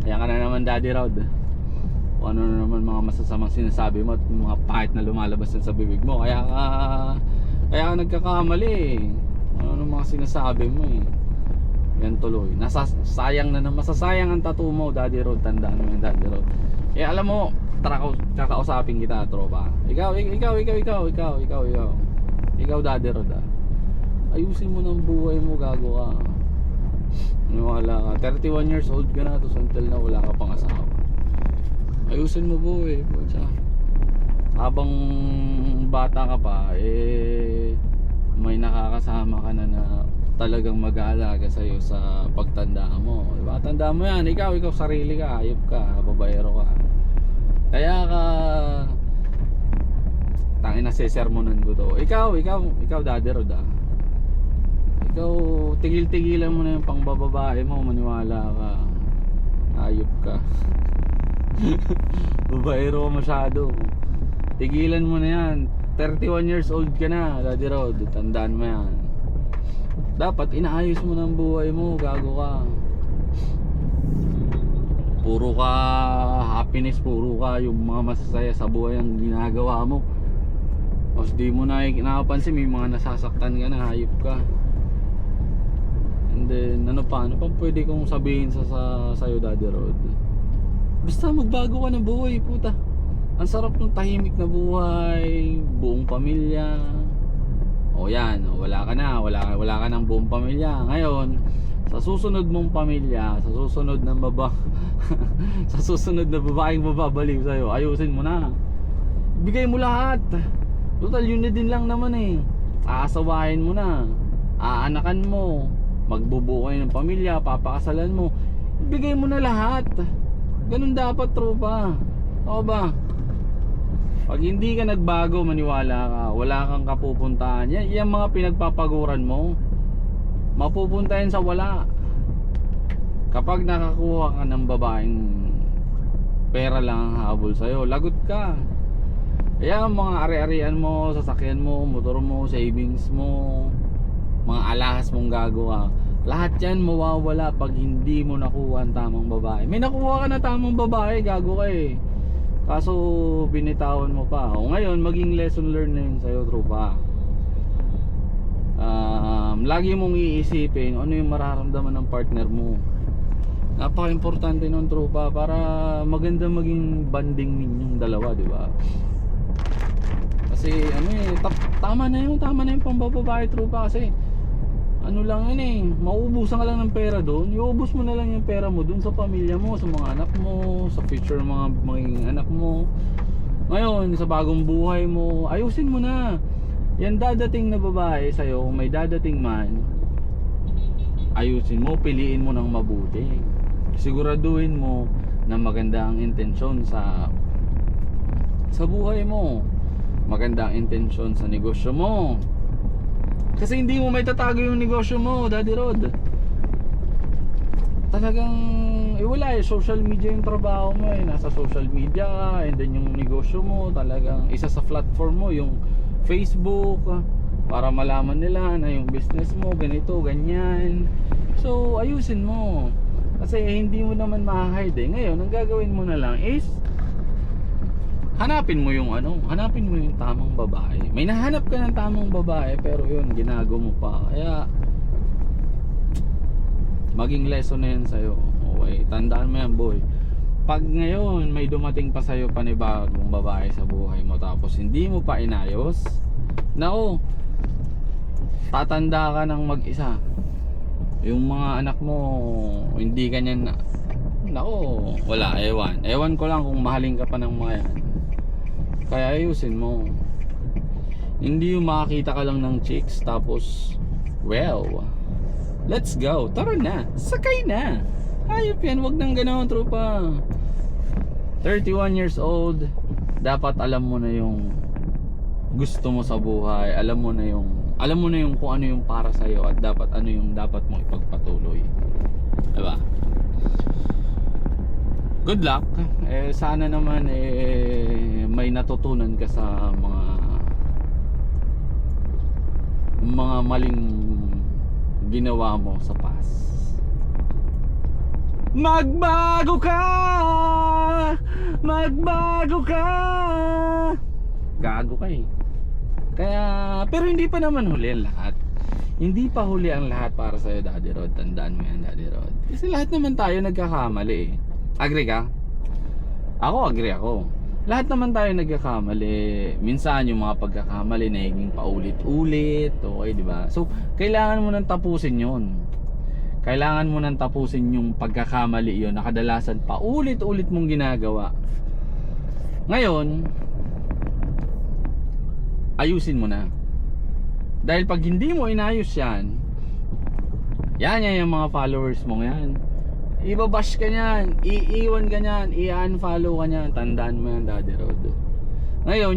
Ayan ka na naman, Daddy Rod. Kung ano na naman mga masasamang sinasabi mo at mga pahit na lumalabas sa bibig mo. Kaya ka nagkakamali eh. Ano mga sinasabi mo eh. Yan tuloy. Masasayang ang tattoo mo, Daddy Rod. Tandaan mo yung Daddy Rod. Eh alam mo, kakausapin kita, tropa. Ikaw, Daddy Rod ah. Ayusin mo ng buhay mo, gago ka. Wala ka. 31 years old ka na, tapos until na wala ka pang asawa. Ayusin mo buhay. Habang bata ka pa, eh may nakakasama ka na talagang mag-aalaga sa'yo sa pagtanda mo. Diba? Tanda mo yan, ikaw sarili ka, ayop ka, babayero ka. Kaya ka tangin na sesermonan ko to. Ikaw Daddy Rod ah. Ikaw tigil-tigilan mo na yung pangbababae mo, maniwala ka. Ayop ka. Babayero ka masyado. Tigilan mo na yan. 31 years old ka na, Daddy Rod. Tandaan mo yan. Dapat inaayos mo ng buhay mo, gago ka. Puro ka happiness, puro ka yung mga masasaya sa buhay ang ginagawa mo. Tapos di mo na napansin, may mga nasasaktan ka na, hayop ka. And then ano pa pwede kong sabihin sa'yo, Daddy Rod? Basta magbago ka ng buhay, puta. Ang sarap ng tahimik na buhay, buong pamilya. O yan, wala ka ng buong pamilya. Ngayon, sa susunod mong pamilya, sa susunod na sa susunod na babaeng mababaliw sa'yo, ayusin mo na. Bigay mo lahat. Total, yun na din lang naman eh. Aasawahin mo na. Aanakan mo. Magbubuo kayo ng pamilya, papakasalan mo. Bigay mo na lahat. Ganun dapat, tropa. O ba? Pag hindi ka nagbago, maniwala ka, wala kang kapupuntahan. Yan mga pinagpapaguran mo, mapupunta yan sa wala. Kapag nakakuha ka ng babaeng pera lang ang habol sa'yo, lagot ka. Kaya mga ari-arian mo, sasakyan mo, motor mo, savings mo, mga alahas mong gagawa, lahat yan mawawala pag hindi mo nakuha ang tamang babae. May nakuha ka na tamang babae, gago ka eh. Kaso binitawan mo pa. O ngayon, maging lesson learned na yun sa'yo, tropa. Lagi mong iisipin ano yung mararamdaman ng partner mo. Napaka-importante nun, tropa, para maganda maging banding ninyong dalawa, di ba? Kasi ano eh, tama na yung pambababae, tropa. Kasi ano lang yun eh, mauubusan ka lang ng pera doon. Iubos mo na lang yung pera mo doon sa pamilya mo, sa mga anak mo, sa future mga magiging anak mo. Ngayon, sa bagong buhay mo, ayusin mo na. Yan dadating na babae sa'yo, kung may dadating man, ayusin mo, piliin mo ng mabuti. Siguraduhin mo na maganda ang intensyon sa buhay mo. Maganda ang intensyon sa negosyo mo. Kasi hindi mo may tatago yung negosyo mo, Daddy Rod. Talagang wala eh, social media yung trabaho mo eh. Nasa social media ka, and then yung negosyo mo, talagang isa sa platform mo, yung Facebook, para malaman nila na yung business mo, ganito, ganyan. So, ayusin mo. Kasi hindi mo naman ma-hide eh. Ngayon, ang gagawin mo na lang is hanapin mo yung tamang babae. May nahanap ka ng tamang babae, pero yun, ginago mo pa. Kaya maging lesson na yan sa'yo. Okay, tandaan mo yan, boy. Pag ngayon may dumating pa sa'yo panibagong babae sa buhay mo, tapos hindi mo pa inayos, nako, tatanda ka ng mag-isa. Yung mga anak mo hindi ganyan na, nako, wala, ewan ko lang kung mahalin ka pa ng mga yan. Kaya ayusin mo. Hindi yung makakita ka lang ng chicks tapos, well, let's go, tara na, sakay na. Ayop yan, wag nang gano'n, tropa. 31 years old, dapat alam mo na yung gusto mo sa buhay. Alam mo na yung kung ano yung para sa'yo, at dapat ano yung dapat mong ipagpatuloy, diba? Good luck. Sana naman may natutunan ka sa mga maling ginawa mo sa past. magbago ka, magbago ka. Gago ka eh. Kaya, pero hindi pa naman huli ang lahat. Hindi pa huli ang lahat para sa'yo, Daddy Rod. Tandaan mo yan, Daddy Rod. Kasi lahat naman tayo nagkakamali eh. Agree ka? Ako, agree ako. Lahat naman tayo nagkakamali. Minsan yung mga pagkakamali nagiging paulit-ulit. Okay, di ba? So, kailangan mo nang tapusin yun. Kailangan mo nang tapusin yung pagkakamali yun na kadalasan paulit-ulit mong ginagawa. Ngayon, ayusin mo na. Dahil pag hindi mo inayos yan, yan yung mga followers mo yan. Ibabash ka nyan, iiwan ka nyan, i-unfollow ka nyan. Tandaan mo yan, Daddy Rod. Ngayon,